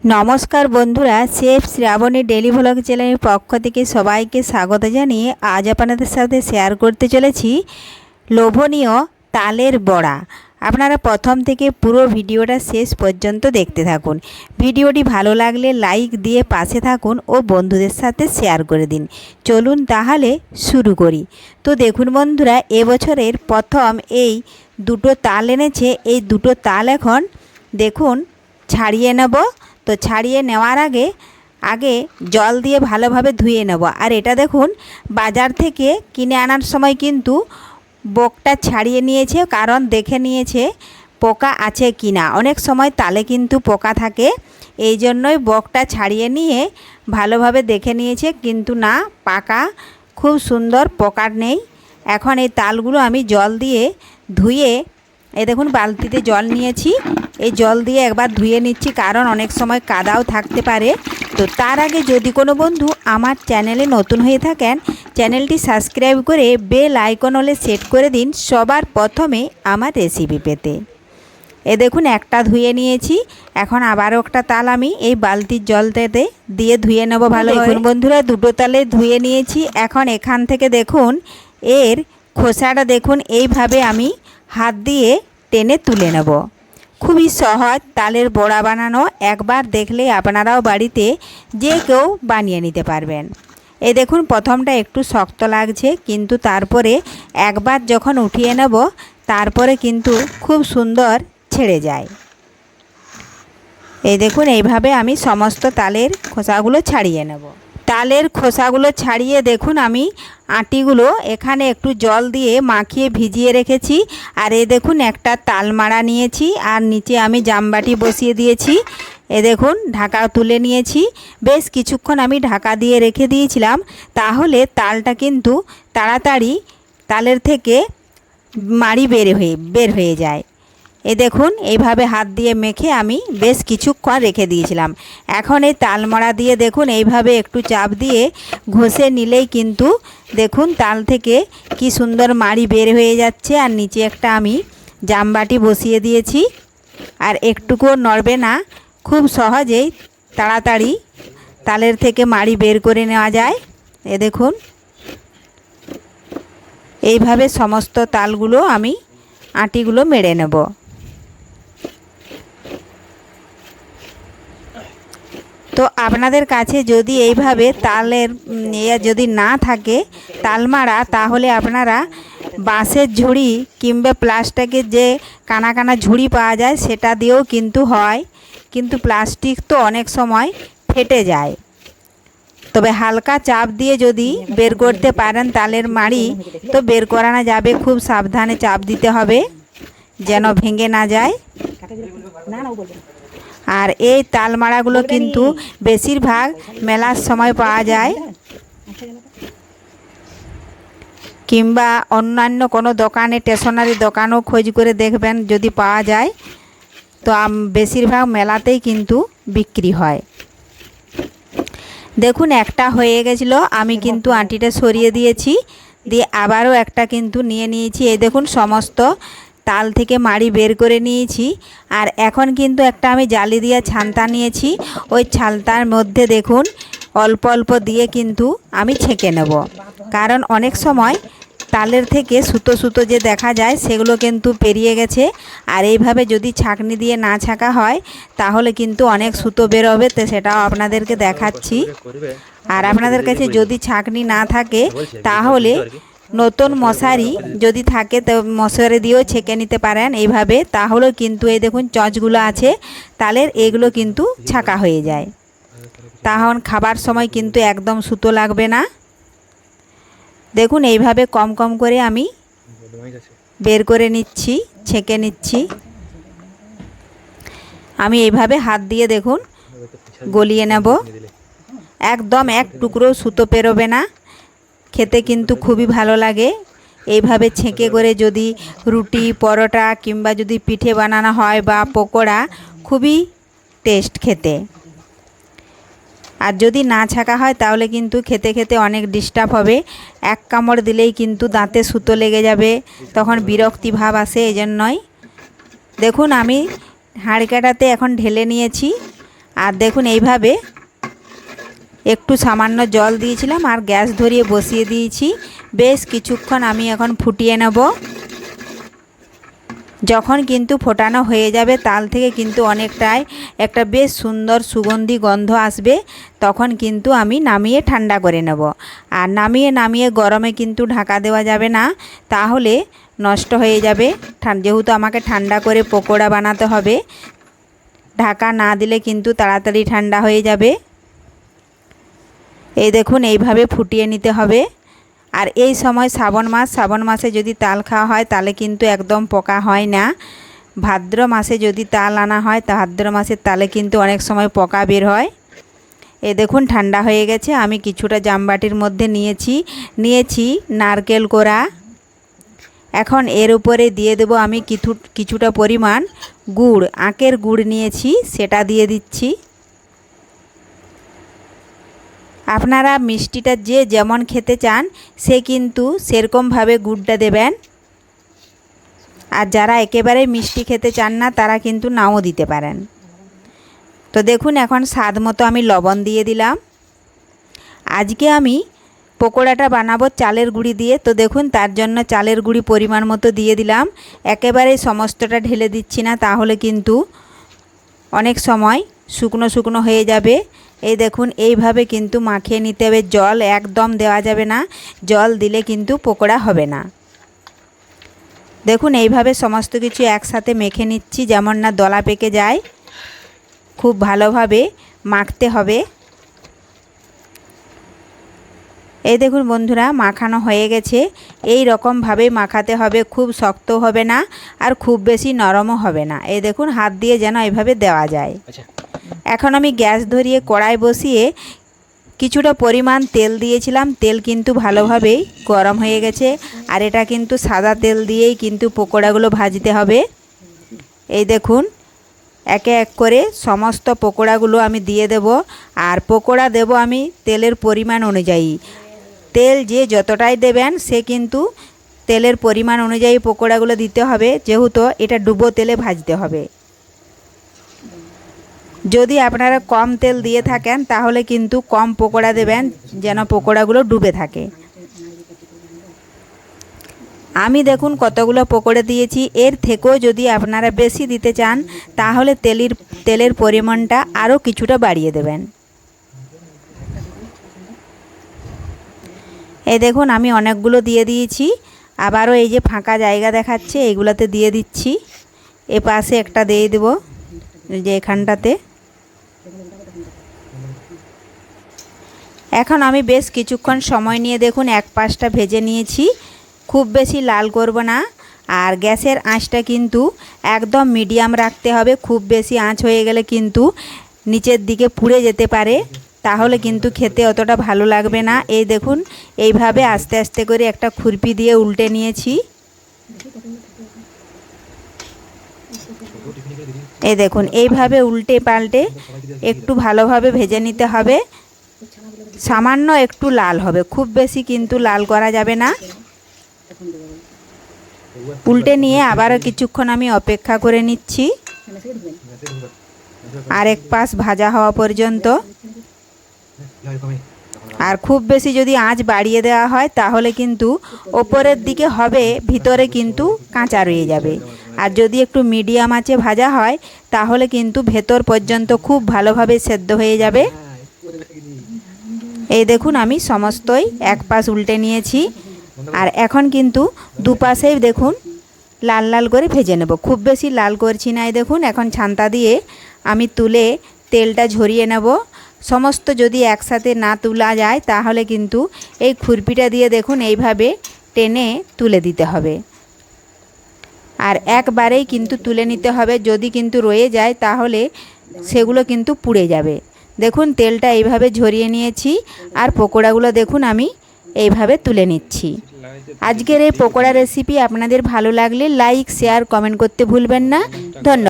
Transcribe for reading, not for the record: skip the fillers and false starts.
নমস্কার বন্ধুরা, chef Shrabani daily vlog চ্যানেলের পক্ষ থেকে সবাইকে স্বাগত জানিয়ে আজ আপনাদের সাথে শেয়ার করতে চলেছি লোভনীয় তালের বড়া। আপনারা প্রথম থেকে পুরো ভিডিওটা শেষ পর্যন্ত দেখতে থাকুন। ভিডিওটি ভালো লাগলে লাইক দিয়ে পাশে থাকুন ও বন্ধুদের সাথে শেয়ার করে দিন। চলুন তাহলে শুরু করি। তো দেখুন বন্ধুরা, এবছরের প্রথম এই দুটো তাল এনেছে। এই দুটো তাল এখন দেখুন ছাড়িয়ে নেব। তো ছাড়িয়ে নেওয়ার আগে জল দিয়ে ভালোভাবে ধুয়ে নেব। আর এটা দেখুন বাজার থেকে কিনে আনার সময় কিন্তু বোকটা ছাড়িয়ে নিয়েছে, কারণ দেখে নিয়েছে পোকা আছে কি না। অনেক সময় তালে কিন্তু পোকা থাকে, এই জন্যই বোকটা ছাড়িয়ে নিয়ে ভালোভাবে দেখে নিয়েছে, কিন্তু না, পাকা খুব সুন্দর, পোকা নেই। এখন এই তালগুলো আমি জল দিয়ে ধুয়ে, এই দেখুন বালতিতে জল নিয়েছি, এই জল দিয়ে একবার ধুয়ে নিচ্ছি, কারণ অনেক সময় কাদাও থাকতে পারে। তো তার আগে যদি কোনো বন্ধু আমার চ্যানেলে নতুন হয়ে থাকেন, চ্যানেলটি সাবস্ক্রাইব করে বেল আইকন হলে সেট করে দিন সবার প্রথমে আমার রেসিপি পেতে। এ দেখুন একটা ধুয়ে নিয়েছি, এখন আবারও একটা তাল আমি এই বালতির জলটাতে দিয়ে ধুয়ে নেব ভালো। দেখুন বন্ধুরা, দুটো তালে ধুয়ে নিয়েছি। এখন এখান থেকে দেখুন এর খোসাটা দেখুন, এইভাবে আমি হাত দিয়ে টেনে তুলে নেব। খুবই সহজ তালের বড়া বানানো, একবার দেখলে আপনারাও বাড়িতে যে কেউ বানিয়ে নিতে পারবেন। এই দেখুন প্রথমটা একটু শক্ত লাগছে, কিন্তু তারপরে একবার যখন উঠিয়ে নেব তারপরে কিন্তু খুব সুন্দর ছেড়ে যায়। এই দেখুন এইভাবে আমি সমস্ত তালের খোসাগুলো ছাড়িয়ে নেব। তালের খোসাগুলো ছাড়িয়ে দেখুন আমি আটিগুলো এখানে একটু জল দিয়ে মাখিয়ে ভিজিয়ে রেখেছি। আর এই দেখুন একটা তাল মাড়া নিয়েছি, আর নিচে আমি জামবাটি বসিয়ে দিয়েছি। এ দেখুন ঢাকা তুলে নিয়েছি। বেশ কিছুক্ষণ আমি ঢাকা দিয়ে রেখে দিয়েছিলাম, তাহলে তালটা কিন্তু তাড়াতাড়ি তালের থেকে মাড়ি বের হয়ে যায়। এই দেখুন এইভাবে হাত দিয়ে মেখে আমি বেশ কিছুক্ষণ রেখে দিয়েছিলাম। এখন এই তালমড়া দিয়ে দেখুন এইভাবে একটু চাপ দিয়ে ঘষে নিলেই কিন্তু দেখুন তাল থেকে কি সুন্দর মাড়ি বের হয়ে যাচ্ছে। আর নিচে একটা আমি জামবাটি বসিয়ে দিয়েছি, আর একটুকুও নড়বে না, খুব সহজেই তাড়াতাড়ি তালের থেকে মাড়ি বের করে নেওয়া যায়। এ দেখুন এইভাবে সমস্ত তালগুলো আমি আটিগুলো মেরে নেব। তো আপনাদের কাছে যদি এইভাবে তালের যদি না থাকে তালমাড়া, তাহলে আপনারা বাঁশের ঝুড়ি কিংবা প্লাস্টিকের যে কানা কানা ঝুড়ি পাওয়া যায় সেটা দিয়েও কিন্তু হয়, কিন্তু প্লাস্টিক তো অনেক সময় ফেটে যায়। তবে হালকা চাপ দিয়ে যদি বের করতে পারেন তালের মাড়ি, তো বের করানো যাবে। খুব সাবধানে চাপ দিতে হবে যেন ভেঙে না যায়। আর এই তালমাড়াগুলো কিন্তু বেশিরভাগ মেলার সময় পাওয়া যায়, কিংবা অন্যান্য কোনো দোকানে, স্টেশনারি দোকানও খোঁজ করে দেখবেন যদি পাওয়া যায়। তো বেশিরভাগ মেলাতেই কিন্তু বিক্রি হয়। দেখুন একটা হয়ে গেছিলো, আমি কিন্তু আঁটিটা সরিয়ে দিয়েছি, দিয়ে আবারও একটা কিন্তু নিয়ে নিয়েছি। এই দেখুন সমস্ত তাল থেকে মাড়ি বের করে নিয়েছি। আর এখন কিন্তু একটা আমি জালি দিয়ে ছান্তা নিয়েছি, ওই ছান্তার মধ্যে দেখুন অল্প অল্প দিয়ে কিন্তু আমি ছেঁকে নেব, কারণ অনেক সময় তালের থেকে সুতো সুতো যে দেখা যায় সেগুলো কিন্তু পেরিয়ে গেছে। আর এইভাবে যদি ছাঁকনি দিয়ে না ছাঁকা হয় তাহলে কিন্তু অনেক সুতো বেরোবে, তো সেটাও আপনাদেরকে দেখাচ্ছি। আর আপনাদের কাছে যদি ছাঁকনি না থাকে তাহলে নতুন মশারি যদি থাকে তো মশারি দিয়েও ছেঁকে নিতে পারেন এইভাবে, তাহলেও কিন্তু এই দেখুন চঁচগুলো আছে তালের, এগুলো কিন্তু ছাঁকা হয়ে যায়। তখন খাবার সময় কিন্তু একদম সুতো লাগবে না। দেখুন এইভাবে কম কম করে আমি বের করে নিচ্ছি, ছেঁকে নিচ্ছি। আমি এইভাবে হাত দিয়ে দেখুন গলিয়ে নেব, একদম এক টুকরো সুতো পেরোবে না। খেতে কিন্তু খুবই ভালো লাগে এইভাবে ছেঁকে করে, যদি রুটি, পরোটা কিংবা যদি পিঠে বানানো হয় বা পকোড়া, খুবই টেস্ট খেতে। আর যদি না ছাঁকা হয় তাহলে কিন্তু খেতে খেতে অনেক ডিস্টার্ব হবে। এক কামড় দিলেই কিন্তু দাঁতে সুতো লেগে যাবে, তখন বিরক্তি ভাব আসে। এই জন্যই দেখুন আমি হাঁড়িকাটাতে এখন ঢেলে নিয়েছি। আর দেখুন এইভাবে একটু সামান্য জল দিয়েছিলাম আর গ্যাস ধরিয়ে বসিয়ে দিয়েছি। বেশ কিছুক্ষণ আমি এখন ফুটিয়ে নেব। যখন কিন্তু ফোটানো হয়ে যাবে তাল থেকে কিন্তু অনেকটাই একটা বেশ সুন্দর সুগন্ধি গন্ধ আসবে, তখন কিন্তু আমি নামিয়ে ঠান্ডা করে নেব। আর নামিয়ে গরমে কিন্তু ঢাকা দেওয়া যাবে না, তাহলে নষ্ট হয়ে যাবে। যেহেতু আমাকে ঠান্ডা করে পকোড়া বানাতে হবে, ঢাকা না দিলে কিন্তু তাড়াতাড়ি ঠান্ডা হয়ে যাবে। এই দেখুন এইভাবে ফুটিয়ে নিতে হবে। আর এই সময় শ্রাবণ মাসে যদি তাল খাওয়া হয় তাহলে কিন্তু একদম পোকা হয় না। ভাদ্র মাসে যদি তাল আনা হয় তা ভাদ্র মাসের তালে কিন্তু অনেক সময় পোকা বের হয়। এই দেখুন ঠান্ডা হয়ে গেছে। আমি কিছুটা জামবাটির মধ্যে নিয়েছি নারকেল কোড়া। এখন এর উপরে দিয়ে দেব আমি কিছুটা পরিমাণ গুড়, আখের গুড় নিয়েছি, সেটা দিয়ে দিচ্ছি। আপনারা মিষ্টিটা যে যেমন খেতে চান সে কিন্তু সেরকমভাবে গুড়টা দেবেন। আর যারা একেবারে মিষ্টি খেতে চান না তারা কিন্তু নাও দিতে পারেন। তো দেখুন এখন স্বাদ মতো আমি লবণ দিয়ে দিলাম। আজকে আমি পকোড়াটা বানাবো চালের গুঁড়ি দিয়ে, তো দেখুন তার জন্য চালের গুঁড়ি পরিমাণ মতো দিয়ে দিলাম। একেবারে সমস্তটা ঢেলে দিচ্ছি না, তাহলে কিন্তু অনেক সময় শুকনো হয়ে যাবে। এই দেখুন এইভাবে কিন্তু মাখিয়ে নিতে হবে। জল একদম দেওয়া যাবে না, জল দিলে কিন্তু পকোড়া হবে না। দেখুন এইভাবে সমস্ত কিছু একসাথে মেখে নিচ্ছি, যেমন না দলা পেকে যায়। খুব ভালোভাবে মাখতে হবে। এই দেখুন বন্ধুরা মাখানো হয়ে গেছে। এই রকমভাবে মাখাতে হবে, খুব শক্ত হবে না আর খুব বেশি নরমও হবে না। এই দেখুন হাত দিয়ে যেন এইভাবে দেওয়া যায়। এখন আমি গ্যাস ধরিয়ে কড়াই বসিয়ে কিছুটা পরিমাণ তেল দিয়েছিলাম। তেল কিন্তু ভালোভাবেই গরম হয়ে গেছে। আর এটা কিন্তু সাদা তেল দিয়েই কিন্তু পকোড়াগুলো ভাজতে হবে। এই দেখুন একে এক করে সমস্ত পকোড়াগুলো আমি দিয়ে দেব। আর পকোড়া দেব আমি তেলের পরিমাণ অনুযায়ী। তেল যে যতটাই দেবেন সে কিন্তু তেলের পরিমাণ অনুযায়ী পকোড়াগুলো দিতে হবে, যেহেতু এটা ডুবো তেলে ভাজতে হবে। যদি আপনারা কম তেল দিয়ে থাকেন তাহলে কিন্তু কম পকোড়া দেবেন, যেন পকোড়াগুলো ডুবে থাকে। আমি দেখুন কতগুলো পকোড়া দিয়েছি। এর থেকেও যদি আপনারা বেশি দিতে চান তাহলে তেলের পরিমাণটা আরও কিছুটা বাড়িয়ে দেবেন। এই দেখুন আমি অনেকগুলো দিয়ে দিয়েছি। আবারও এই যে ফাঁকা জায়গা দেখাচ্ছে এইগুলোতে দিয়ে দিচ্ছি। এ পাশে একটা দিয়ে দেব, যে এখানটাতে। এখন আমি বেশ কিছুক্ষণ সময় নিয়ে দেখুন এক পাশটা ভেজে নিয়েছি। খুব বেশি লাল করব না। আর গ্যাসের আঁচটা কিন্তু একদম মিডিয়াম রাখতে হবে। খুব বেশি আঁচ হয়ে গেলে কিন্তু নিচের দিকে পুড়ে যেতে পারে, তাহলে কিন্তু খেতে অতটা ভালো লাগবে না। এই দেখুন এইভাবে আস্তে আস্তে করে একটা খুরপি দিয়ে উল্টে নিয়েছি। এই দেখুন এইভাবে উল্টে পাল্টে একটু ভালোভাবে ভেজে নিতে হবে। সামান্য একটু লাল হবে, খুব বেশি কিন্তু লাল করা যাবে না। উল্টে নিয়ে আবারও কিছুক্ষণ আমি অপেক্ষা করে নিচ্ছি, আরেক পাশ ভাজা হওয়া পর্যন্ত। আর খুব বেশি যদি আঁচ বাড়িয়ে দেওয়া হয় তাহলে কিন্তু ওপরের দিকে হবে, ভিতরে কিন্তু কাঁচা রয়ে যাবে। আর যদি একটু মিডিয়াম আঁচে ভাজা হয় তাহলে কিন্তু ভেতর পর্যন্ত খুব ভালোভাবে সেদ্ধ হয়ে যাবে। এই দেখুন আমি সমস্তই এক পাশ উল্টে নিয়েছি। আর এখন কিন্তু দুপাশেই দেখুন লাল লাল করে ভেজে নেব। খুব বেশি লাল করছি না। এই দেখুন এখন ছান্তা দিয়ে আমি তুলে তেলটা ঝরিয়ে নেব। সমস্ত যদি একসাথে না তোলা যায় তাহলে কিন্তু এই খুরপিটা দিয়ে দেখুন এইভাবে টেনে তুলে দিতে হবে। আর একবারেই কিন্তু তুলে নিতে হবে, যদি কিন্তু রয়ে যায় তাহলে সেগুলো কিন্তু পুড়ে যাবে। দেখুন তেলটা এইভাবে ঝরিয়ে নিয়েছি। আর পকোড়াগুলো দেখুন আমি এইভাবে তুলে নিচ্ছি। আজকের এই পকোড়া রেসিপি আপনাদের ভালো লাগলে লাইক, শেয়ার, কমেন্ট করতে ভুলবেন না। ধন্যবাদ।